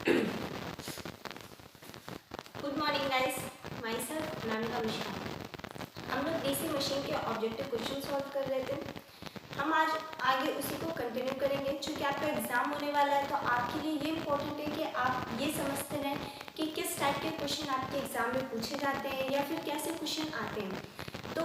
Good morning guys, myself Namika Mishra. हम लोग DC machine के ऑब्जेक्टिव क्वेश्चन सॉल्व कर रहे थे। हम आज आगे उसी को कंटिन्यू करेंगे। चूँकि आपका एग्जाम होने वाला है तो आपके लिए ये इम्पोर्टेंट है कि आप ये समझते रहें कि किस टाइप के क्वेश्चन आपके एग्जाम में पूछे जाते हैं या फिर कैसे क्वेश्चन आते हैं। तो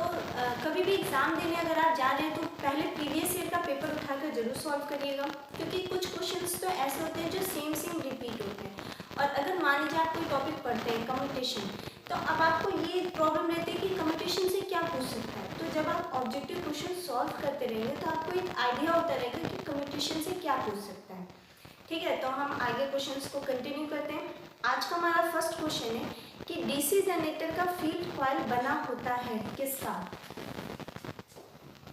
कभी भी एग्ज़ाम देने अगर आप जा रहे हैं तो पहले प्रीवियस ईयर का पेपर उठाकर जरूर सॉल्व करिएगा, क्योंकि कुछ क्वेश्चंस तो ऐसे होते हैं जो सेम रिपीट होते हैं। और अगर मान लीजिए आप कोई टॉपिक पढ़ते हैं कम्यूटेशन, तो अब आपको ये प्रॉब्लम रहती है कि कम्यूटेशन से क्या पूछ सकता है। तो जब आप ऑब्जेक्टिव क्वेश्चन सॉल्व करते रहेंगे तो आपको एक आइडिया होता रहेगा कि कम्यूटेशन से क्या पूछ सकता है। ठीक है, तो हम आगे क्वेश्चंस को कंटिन्यू करते हैं। आज का हमारा फर्स्ट क्वेश्चन है कि डीसी जनरेटर का फील्ड कॉइल बना होता है किसका।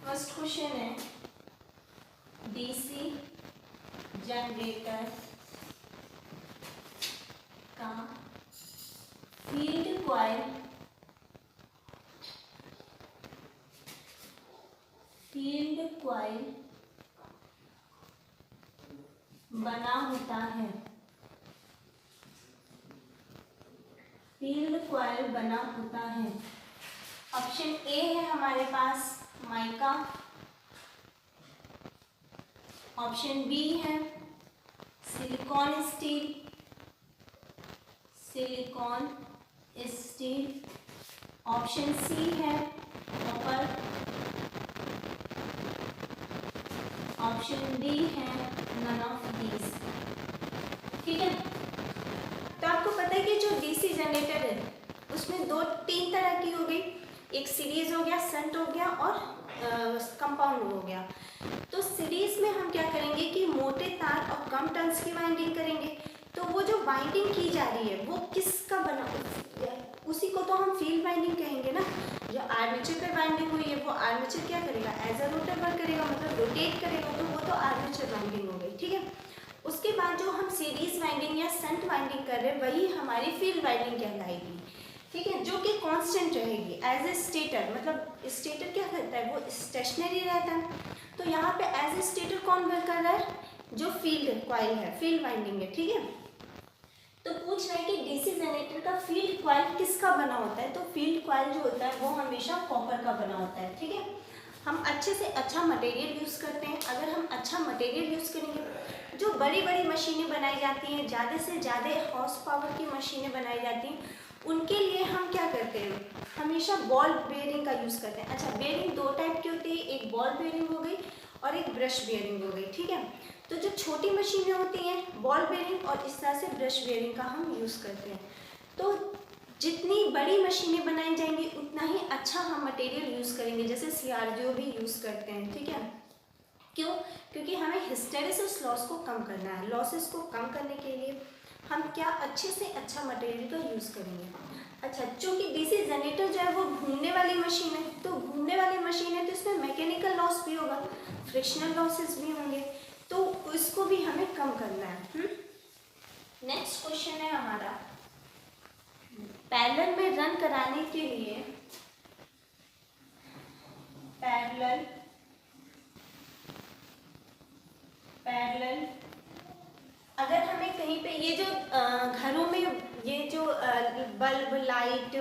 फर्स्ट क्वेश्चन है डीसी जनरेटर का फील्ड कॉइल बना होता है। फील्ड कॉइल बना होता है। ऑप्शन ए है हमारे पास माइका, ऑप्शन बी है सिलिकॉन स्टील, ऑप्शन सी है कॉपर, ऑप्शन डी है नन ऑफ दीज। ठीक है, तो आपको पता है कि जो डीसी जनरेटर है उसमें तीन तरह की हो गई, एक सीरीज हो गया, शंट हो गया और कंपाउंड हो गया। तो सीरीज में हम क्या करेंगे कि मोटे तार और कम टर्न्स की वाइंडिंग करेंगे। तो वो जो वाइंडिंग की जा रही है वो किसका बना, उसी को तो हम फील्ड वाइंडिंग कहेंगे ना। जो आर्मेचर पे वाइंडिंग हुई है वो आर्मेचर क्या करेगा, एज अ रोटर वर्क करेगा, मतलब रोटेट करेगा, तो वो तो आर्मेचर वाइंडिंग हो गई। ठीक है, उसके बाद जो हम सीरीज वाइंडिंग या शंट वाइंडिंग कर रहे हैं वही हमारी फील्ड वाइंडिंग कहलाएगी। ठीक है, जो कि कांस्टेंट रहेगी एज ए स्टेटर। मतलब स्टेटर क्या करता है, वो स्टेशनरी रहता है। तो यहाँ पे एज ए स्टेटर कौन वर्क कर रहा है, जो फील्ड कॉइल है, फील्ड वाइंडिंग है। ठीक है, तो पूछ रहे हैं कि डीसी जनरेटर का फील्ड कॉइल किसका बना होता है। तो फील्ड कॉइल जो होता है वो हमेशा कॉपर का बना होता है। ठीक है, हम अच्छे से अच्छा मटेरियल यूज़ करते हैं। अगर हम अच्छा मटेरियल यूज़ करेंगे, जो बड़ी बड़ी मशीनें बनाई जाती हैं, ज़्यादा से ज़्यादा हॉर्स पावर की मशीनें बनाई जाती हैं, उनके लिए हम क्या करते हैं, हमेशा बॉल बेयरिंग का यूज़ करते हैं। अच्छा, बेयरिंग दो टाइप की होती है, एक बॉल बेयरिंग हो गई और एक ब्रश बेयरिंग हो गई। ठीक है, तो जो छोटी मशीनें होती हैं बॉल बेयरिंग और इस तरह से ब्रश बेयरिंग का हम यूज़ करते हैं। तो जितनी बड़ी मशीनें बनाई जाएंगी उतना ही अच्छा हम मटेरियल यूज़ करेंगे, जैसे सीआरजीओ भी यूज़ करते हैं। ठीक है, क्यों, क्योंकि हमें हिस्टेरेसिस लॉस को कम करना है। लॉसेस को कम करने के लिए हम क्या अच्छे से अच्छा मटेरियल का यूज़ करेंगे। अच्छा, चूँकि डीसी जनरेटर जो है वो घूमने वाली मशीन है, तो घूमने वाली मशीन है तो इसमें मैकेनिकल लॉस भी होगा, फ्रिक्शनल लॉसेस भी होंगे, तो इसको भी हमें कम करना है। नेक्स्ट क्वेश्चन है हमारा, पैरेलल में रन कराने के लिए पैरेलल अगर हमें कहीं पे ये जो घरों में ये जो बल्ब लाइट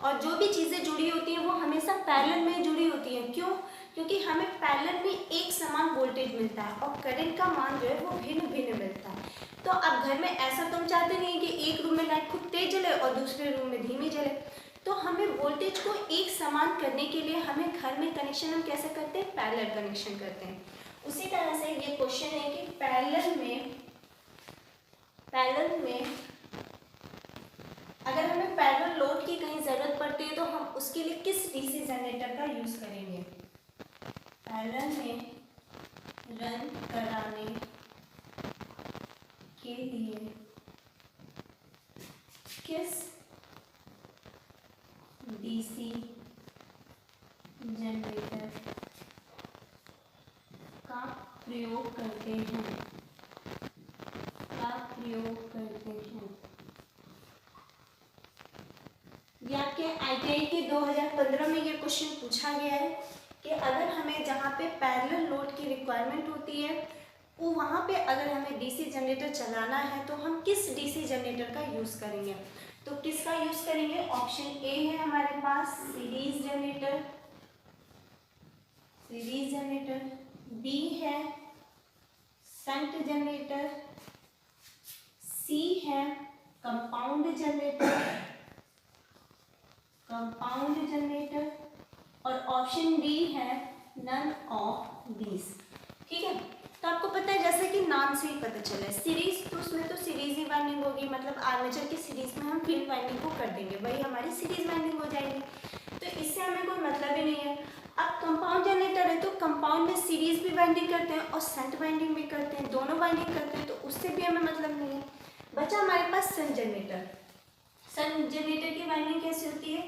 और जो भी चीज़ें जुड़ी होती हैं वो हमेशा पैरेलल में जुड़ी होती हैं। क्यों, क्योंकि हमें पैरेलल में एक समान वोल्टेज मिलता है और करंट का मान जो है वो भिन्न भिन्न मिलता है। तो अब घर में ऐसा तुम चाहते नहीं कि एक रूम में लाइट खूब तेज जले और दूसरे रूम में धीमी जले। तो हमें वोल्टेज को एक समान करने के लिए हमें घर में कनेक्शन हम कैसे करते हैं, पैरेलल कनेक्शन करते हैं। उसी तरह से ये क्वेश्चन है कि पैरेलल में अगर हमें पैरेलल लोड की कहीं ज़रूरत पड़ती है तो हम उसके लिए किस डीसी जनरेटर का यूज़ करेंगे। पैरेलल में रन कराने के लिए किस डीसी जनरेटर का प्रयोग करते हैं, ये आपके ITI के 2015 में ये क्वेश्चन पूछा गया है कि अगर हमें जहाँ पे पैरेलल लोड की रिक्वायरमेंट होती है वो वहाँ पे अगर हमें डीसी जनरेटर चलाना है तो हम किस डीसी जनरेटर का यूज़ करेंगे? तो किसका यूज़ करेंगे? ऑप्शन ए है हमारे पास series generator, series generator. B है शंट जनरेटर। सी है कंपाउंड जनरेटर, कंपाउंड जनरेटर। और ऑप्शन डी है नन ऑफ दीज। ठीक है, तो आपको पता है जैसे कि नाम से ही पता चला है सीरीज, तो उसमें तो सीरीज ही वाइंडिंग होगी, मतलब आर्मेचर की सीरीज में हम फील्ड वाइंडिंग को कर देंगे, वही हमारी सीरीज वाइंडिंग हो जाएगी। तो इससे हमें कोई मतलब ही नहीं है। अब कंपाउंड जनरेटर है तो कंपाउंड में सीरीज भी वाइंडिंग करते हैं और शंट वाइंडिंग भी करते हैं, दोनों वाइंडिंग करते हैं, तो उससे भी हमें मतलब नहीं है। बचा हमारे पास शंट जनरेटर। शंट जनरेटर की वाइंडिंग कैसे होती है?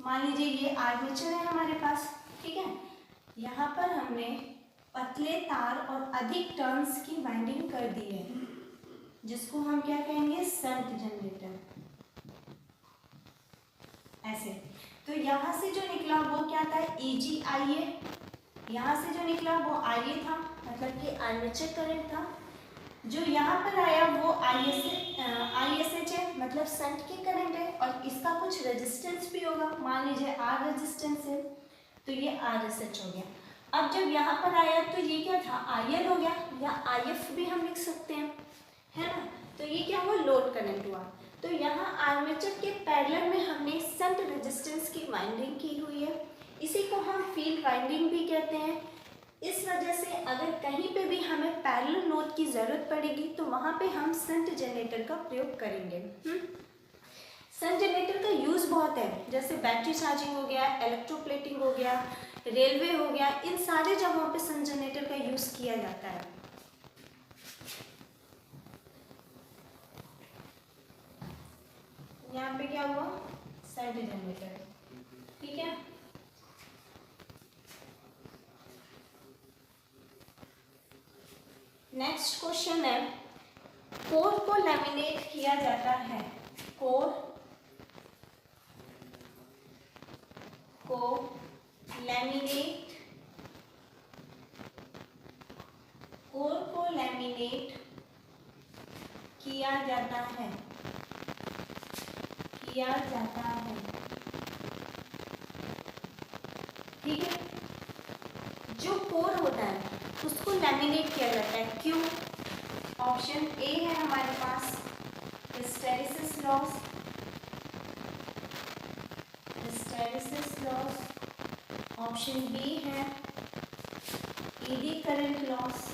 मान लीजिए ये आर्मेचर है हमारे पास, ठीक है, यहाँ पर हमने पतले तार और अधिक टर्न्स की वाइंडिंग कर दी है, जिसको हम क्या कहेंगे? Shunt generator. ऐसे तो यहाँ से जो निकला वो क्या था? EGIA। यहाँ से जो निकला वो IA था, मतलब कि आर्मेचर करंट था। जो यहाँ पर आया वो ISH है, मतलब शंट की करंट है, और इसका कुछ रेजिस्टेंस भी होगा, मान लीजिए R रेजिस्टेंस है, तो ये RSH हो गया। अब जब यहाँ पर आया तो ये क्या था? IL हो गया, या IF भी हम लिख सकते हैं, है ना। तो ये क्या हुआ? लोड करंट हुआ। तो यहाँ आर्मेचर के पैरेलल में हमने शंट रेजिस्टेंस की वाइंडिंग की हुई है, इसी को हम फील्ड वाइंडिंग भी कहते हैं। इस वजह से अगर कहीं पे भी हमें पैरेलल नोड की ज़रूरत पड़ेगी तो वहाँ पे हम शंट जनरेटर का प्रयोग करेंगे। शंट जनरेटर का यूज़ बहुत है, जैसे बैटरी चार्जिंग हो गया, इलेक्ट्रोप्लेटिंग हो गया, रेलवे हो गया, इन सारे जगहों पे शंट जनरेटर का यूज़ किया जाता है। यहाँ पे क्या हुआ? शंट जनरेटर, ठीक है। नेक्स्ट क्वेश्चन है, कोर को लैमिनेट किया जाता है, कोर को लैमिनेट, कोर को लैमिनेट किया जाता है, किया जाता है, ठीक है। जो कोर होता है उसको लैमिनेट किया जाता है, क्यों? ऑप्शन ए है हमारे पास hysteresis loss, hysteresis loss. Option B है eddy current loss,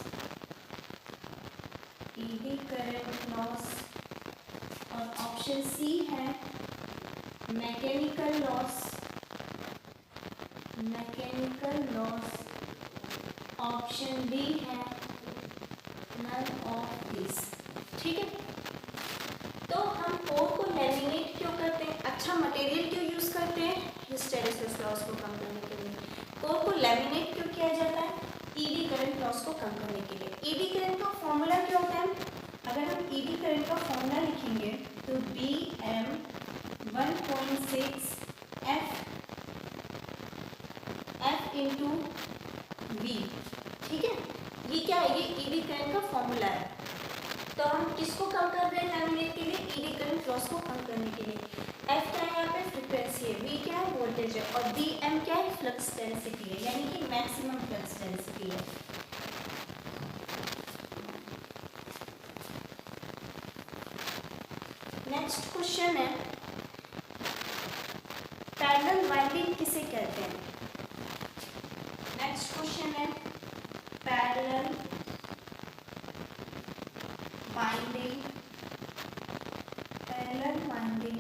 eddy current loss. और ऑप्शन सी है mechanical loss, mechanical loss. Option D है नन ऑफ दिस, ठीक है। तो हम कोर को लैमिनेट क्यों करते हैं? अच्छा मटेरियल क्यों यूज करते हैं? हिस्टैरिसीस लॉस को कम करने के लिए। कोर को लैमिनेट क्यों किया जाता है? ईडी करंट लॉस को कम करने के लिए। ईडी करंट का फॉर्मूला क्या होता है? अगर हम ईडी करंट का फॉर्मूला लिखेंगे तो BM 1.6 F इंटू V, ठीक है। ये क्या है? ये ईडी करंट का फॉर्मूला है। तो हम किसको कम कर रहे हैं लैमिनेट के लिए? ईडी करंट लॉस को कम करने के लिए। F क्या है? यहाँ पे फ्रीक्वेंसी है, V क्या है? वोल्टेज है, और BM क्या है? फ्लक्स डेंसिटी है, यानी कि मैक्सिमम फ्लक्स डेंसिटी है। नेक्स्ट क्वेश्चन है, पैरेलल वाइंडिंग किसे कहते हैं? नेक्स्ट क्वेश्चन है, पैरेलल वाइंडिंग, पैरेलल वाइंडिंग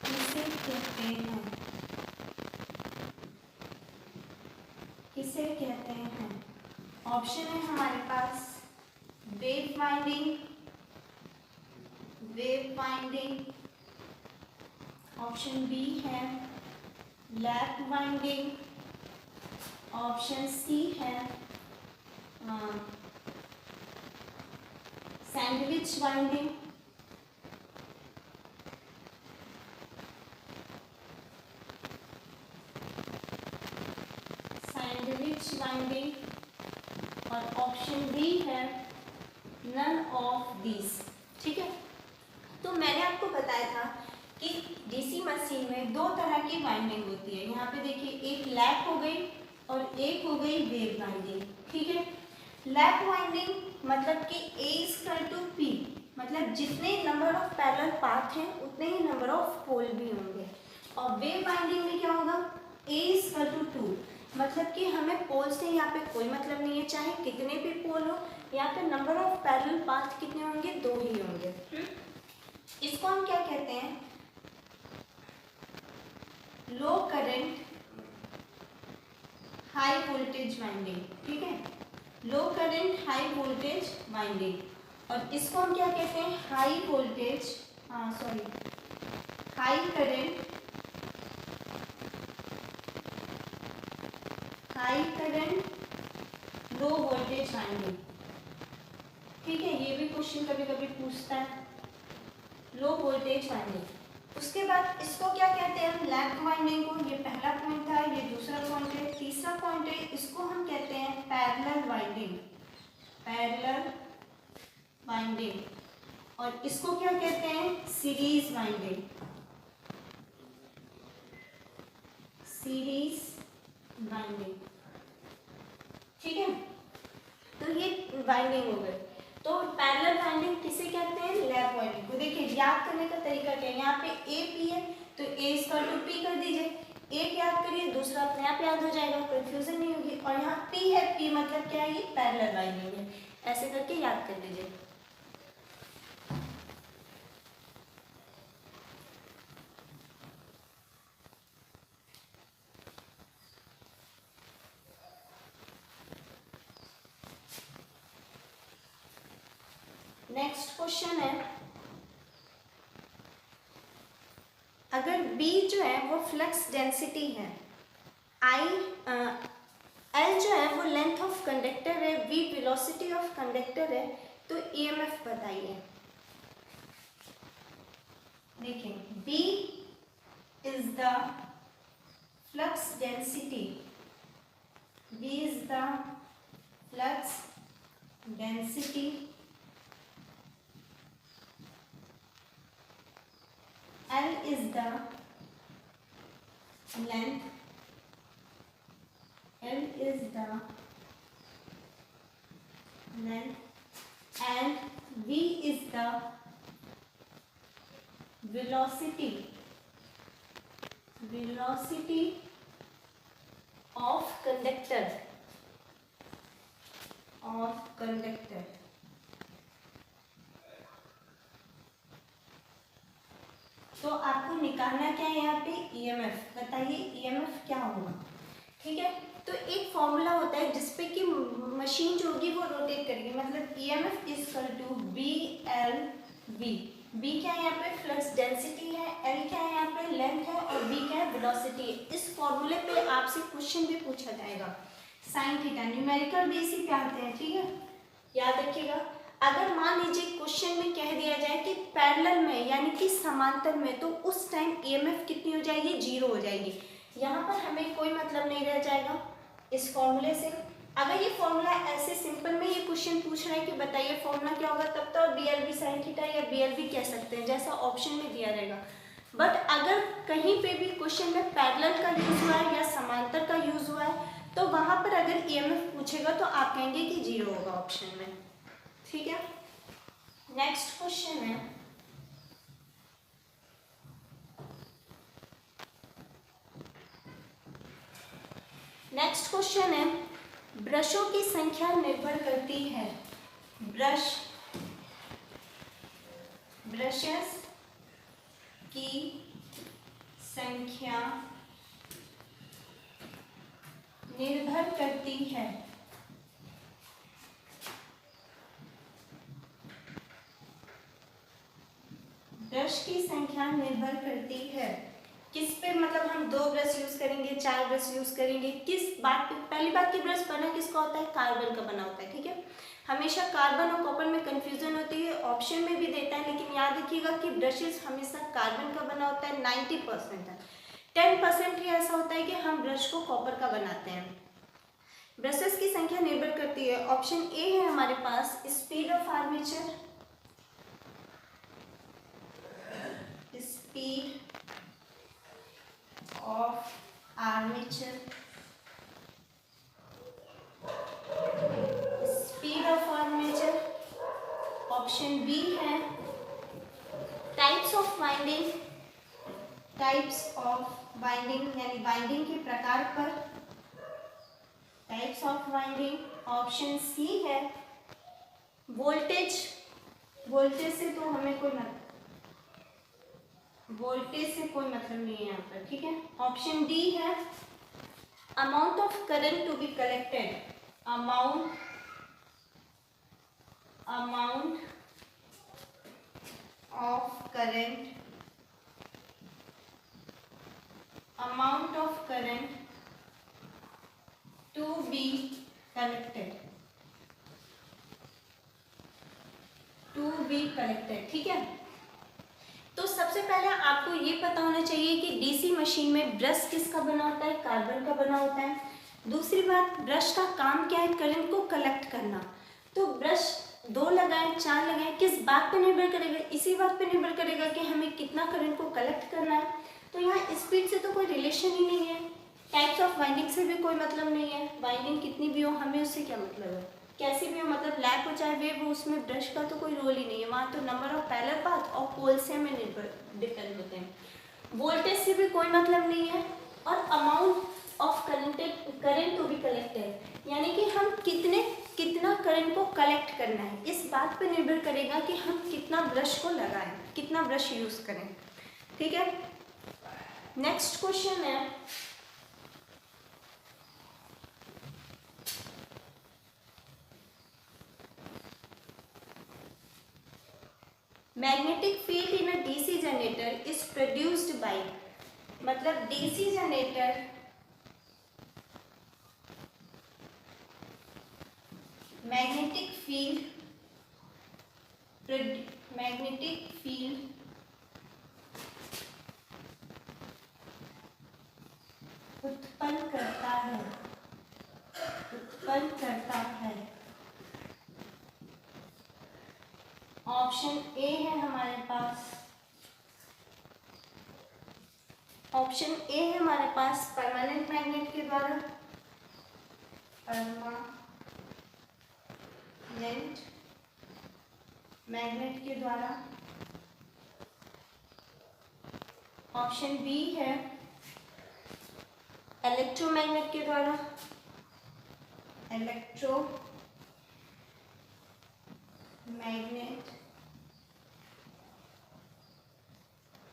किसे कहते हैं? किसे कहते हैं? ऑप्शन है हमारे पास wave winding, wave winding. Option B है लैप वाइंडिंग। ऑप्शन सी है sandwich winding. Sandwich voltage winding, और ऑप्शन बी है नन ऑफ दीज। ठीक है, तो मैंने आपको बताया था कि डीसी मशीन में दो तरह की वाइंडिंग होती है। यहाँ पे देखिए, एक लैप हो गई और एक हो गई वेव वाइंडिंग। ठीक है, लैप वाइंडिंग मतलब कि A = P, मतलब जितने नंबर ऑफ पैरेलल पाथ हैं उतने ही नंबर ऑफ पोल भी होंगे। और वेव वाइंडिंग में क्या होगा, A = 2, मतलब कि हमें पोल से यहाँ पे कोई मतलब नहीं है, चाहे कितने भी पोल हो, यहाँ पे नंबर ऑफ पैरेलल पाथ कितने होंगे, 2 ही होंगे। इसको हम क्या कहते हैं, लो करंट हाई वोल्टेज वाइंडिंग। ठीक है, लो करंट हाई वोल्टेज वाइंडिंग, और इसको हम क्या कहते हैं, high voltage, high current low voltage winding. ठीक है, ये भी क्वेश्चन कभी कभी पूछता है, लो वोल्टेज वाइंडिंग। उसके बाद इसको क्या कहते हैं हम, लैप वाइंडिंग को, ये पहला पॉइंट था, ये दूसरा पॉइंट है। तीसरा पॉइंट है, इसको हम कहते हैं पैरेलल वाइंडिंग, पैरेलल वाइंडिंग, और इसको क्या कहते हैं, सीरीज वाइंडिंग, सीरीज वाइंडिंग। ठीक है, तो ये वाइंडिंग हो गई। तो पैरेलल वाइंडिंग किसे कहते हैं, लैप वाइंडिंग को। देखिए, याद करने का तरीका क्या है, यहाँ पे ए पी है तो A = P कर दीजिए, एक याद करिए, दूसरा अपने आप याद हो जाएगा, कंफ्यूजन नहीं होगी। और यहाँ P है, P मतलब क्या है, ये पैरेलल वाइंडिंग है, ऐसे करके याद कर लीजिए। नेक्स्ट क्वेश्चन है, अगर B जो है वो फ्लक्स डेंसिटी है, L जो है वो लेंथ ऑफ कंडक्टर है, V वेलोसिटी ऑफ कंडक्टर है, तो EMF बताइए। देखिए, B is the flux density, B is the flux density, L is the length, L is the length, and V is the velocity, velocity of conductor, of conductor। तो आपको निकालना क्या है यहाँ पे, EMF। बताइए EMF क्या होगा। ठीक है, तो एक फॉर्मूला होता है जिसपे कि मशीन जो होगी वो रोटेट करेगी, मतलब EMF = BLV। B क्या है यहाँ पे, फ्लक्स डेंसिटी है, L क्या है यहाँ पे, लेंथ है, और V क्या है, वेलोसिटी है। इस फॉर्मूले पे आपसे क्वेश्चन भी पूछा जाएगा, साइन थीटा, न्यूमेरिकल भी इसी पे आते हैं। ठीक है, याद रखिएगा। अगर मान लीजिए क्वेश्चन में कह दिया जाए कि पैरेलल में यानी कि समांतर में, तो उस टाइम EMF कितनी हो जाएगी, 0 हो जाएगी। यहाँ पर हमें कोई मतलब नहीं रह जाएगा इस फॉर्मूले से। अगर ये फॉर्मूला ऐसे सिंपल में ये क्वेश्चन पूछ रहा है कि बताइए फॉर्मूला क्या होगा, तब तो BLV sin थीटा या BLV कह सकते हैं, जैसा ऑप्शन में दिया रहेगा। बट अगर कहीं पे भी क्वेश्चन में पैरेलल का यूज हुआ है या समांतर का यूज हुआ है, तो वहां पर अगर EMF पूछेगा तो आप कहेंगे कि 0 होगा ऑप्शन में। ठीक है, नेक्स्ट क्वेश्चन है, नेक्स्ट क्वेश्चन है, ब्रशों की संख्या निर्भर करती है, ब्रशेस की संख्या निर्भर करती है ब्रश की संख्या निर्भर करती है किस पे, मतलब हम 2 ब्रश यूज करेंगे, 4 ब्रश यूज करेंगे, किस बात पे। पहली बात कि ब्रश बना किसका होता है, कार्बन का बना होता है। ठीक है, हमेशा कार्बन और कॉपर में कंफ्यूजन होती है, ऑप्शन में भी देता है, लेकिन याद रखिएगा कि ब्रशेस हमेशा कार्बन का बना होता है 90% है। 10% ही ऐसा होता है कि हम ब्रश को कॉपर का बनाते हैं। ब्रशेस की संख्या निर्भर करती है। ऑप्शन ए है हमारे पास speed of armature, speed of armature, speed of armature. Option B है types of winding, types of winding यानी वाइंडिंग के प्रकार पर, types of winding. Option C है वोल्टेज, वोल्टेज से तो हमें कोई मतलब, वोल्टेज से कोई मतलब नहीं है यहाँ पर, ठीक है। ऑप्शन डी है amount of current to be collected, amount of current, amount of current to be collected, ठीक है। तो सबसे पहले आपको ये पता होना चाहिए कि डीसी मशीन में ब्रश किसका बना होता है, कार्बन का बना होता है। दूसरी बात, ब्रश का काम क्या है, करंट को कलेक्ट करना। तो ब्रश 2 लगाएं 4 लगाएं, किस बात पर निर्भर करेगा, इसी बात पर निर्भर करेगा कि हमें कितना करंट को कलेक्ट करना है। तो यहाँ स्पीड से तो कोई रिलेशन ही नहीं है, टाइप्स ऑफ वाइंडिंग से भी कोई मतलब नहीं है, वाइंडिंग कितनी भी हो हमें उससे क्या मतलब है, कैसी भी हो, मतलब लैप हो चाहे वेव हो, उसमें ब्रश का तो कोई रोल ही नहीं है। वहाँ तो नंबर ऑफ पैरेलल पाथ और पोल से हमें डिपेंड होते हैं। वोल्टेज से भी कोई मतलब नहीं है, और amount of current to be collected यानी कि हम कितना करंट को कलेक्ट करना है, इस बात पर निर्भर करेगा कि हम कितना ब्रश को लगाएं, कितना ब्रश यूज़ करें, ठीक है। नेक्स्ट क्वेश्चन है magnetic field in a DC generator is produced by, मतलब डीसी जनरेटर मैग्नेटिक फील्ड उत्पन्न करता है। ऑप्शन ए है हमारे पास, ऑप्शन ए है हमारे पास परमानेंट मैग्नेट के द्वारा, परमानेंट मैग्नेट के द्वारा। ऑप्शन बी है इलेक्ट्रोमैग्नेट के द्वारा, इलेक्ट्रोमैग्नेट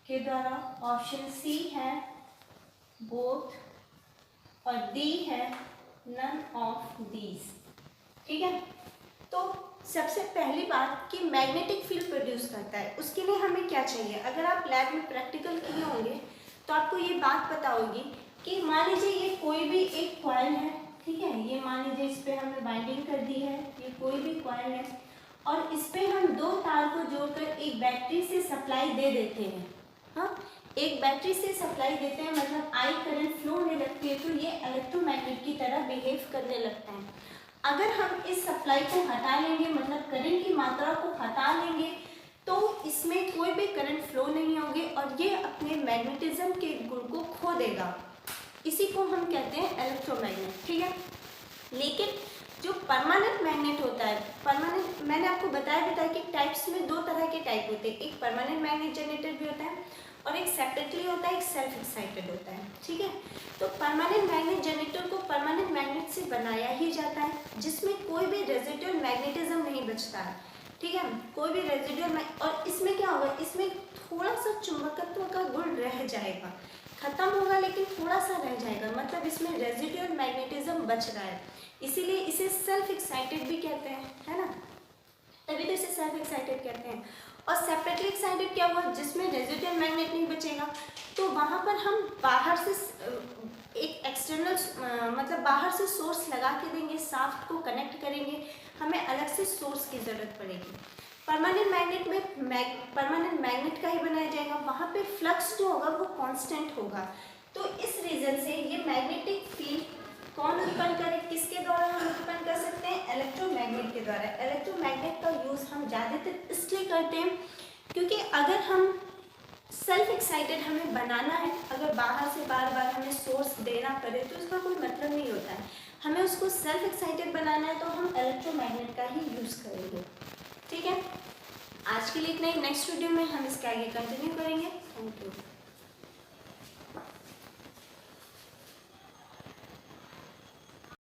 के द्वारा। ऑप्शन सी है बोथ, और डी है नन ऑफ दीज, ठीक है। तो सबसे पहली बात कि मैग्नेटिक फील्ड प्रोड्यूस करता है, उसके लिए हमें क्या चाहिए। अगर आप लैब में प्रैक्टिकल किए होंगे तो आपको ये बात पता होगी कि मान लीजिए ये कोई भी एक कॉइल है, ठीक है, ये मान लीजिए इस पर हमने बाइंडिंग कर दी है, ये कोई भी कॉइल है, और इस पर हम 2 तार को जोड़कर एक बैटरी से सप्लाई दे देते हैं। हाँ, एक बैटरी से सप्लाई देते हैं, मतलब आई करंट फ्लो होने लगती है, तो ये इलेक्ट्रोमैग्नेट की तरह बिहेव करने लगता है। अगर हम इस सप्लाई को हटा लेंगे, मतलब करंट की मात्रा को हटा लेंगे, तो इसमें कोई भी करंट फ्लो नहीं होगी और ये अपने मैग्नेटिज्म के गुण को खो देगा। इसी को हम कहते हैं इलेक्ट्रोमैग्नेट, ठीक है। लेकिन जो परमानेंट मैग्नेट होता है, परमानेंट मैंने आपको बताया कि टाइप्स में 2 तरह के टाइप होते हैं, एक परमानेंट मैग्नेट जनरेटर भी होता है और एक सेपरेटली होता है, एक सेल्फ एक्साइटेड होता है, ठीक है। तो परमानेंट मैग्नेट जनरेटर को परमानेंट मैग्नेट से बनाया ही जाता है, जिसमें कोई भी रेजिडुअल मैग्नेटिज्म नहीं बचता है, ठीक है, कोई भी रेजिडुअल। और इसमें क्या होगा, इसमें थोड़ा सा चुंबकत्व का गुण रह जाएगा, खत्म होगा लेकिन थोड़ा सा रह जाएगा, मतलब इसमें रेजिडुअल मैग्नेटिज्म बच रहा है, इसीलिए इसे सेल्फ एक्साइटेड भी कहते हैं, है ना, तभी तो इसे सेल्फ एक्साइटेड कहते हैं। और सेपरेटली एक्साइटेड क्या हुआ, जिसमें रेजिडुअल मैग्नेट नहीं बचेगा, तो वहाँ पर हम बाहर से एक एक्सटर्नल मतलब बाहर से सोर्स लगा के देंगे, शाफ्ट को कनेक्ट करेंगे, हमें अलग से सोर्स की ज़रूरत पड़ेगी। परमानेंट मैग्नेट में परमानेंट मैग्नेट का ही बनाया जाएगा, वहाँ पे फ्लक्स जो होगा वो कांस्टेंट होगा। तो इस रीज़न से ये मैग्नेटिक फील्ड कौन उत्पन्न करे, किसके द्वारा हम उत्पन्न कर सकते हैं, इलेक्ट्रोमैग्नेट के द्वारा। इलेक्ट्रोमैग्नेट का यूज़ हम ज़्यादातर इसलिए करते हैं क्योंकि अगर हम सेल्फ एक्साइटेड हमें बनाना है, अगर बाहर से बार बार हमें सोर्स देना पड़े तो उसका कोई मतलब नहीं होता है। हमें उसको सेल्फ एक्साइटेड बनाना है तो हम इलेक्ट्रोमैग्नेट का ही यूज़ करेंगे। ठीक है, आज के लिए इतना ही। नेक्स्ट वीडियो में हम इसके आगे कंटिन्यू करेंगे। Thank you.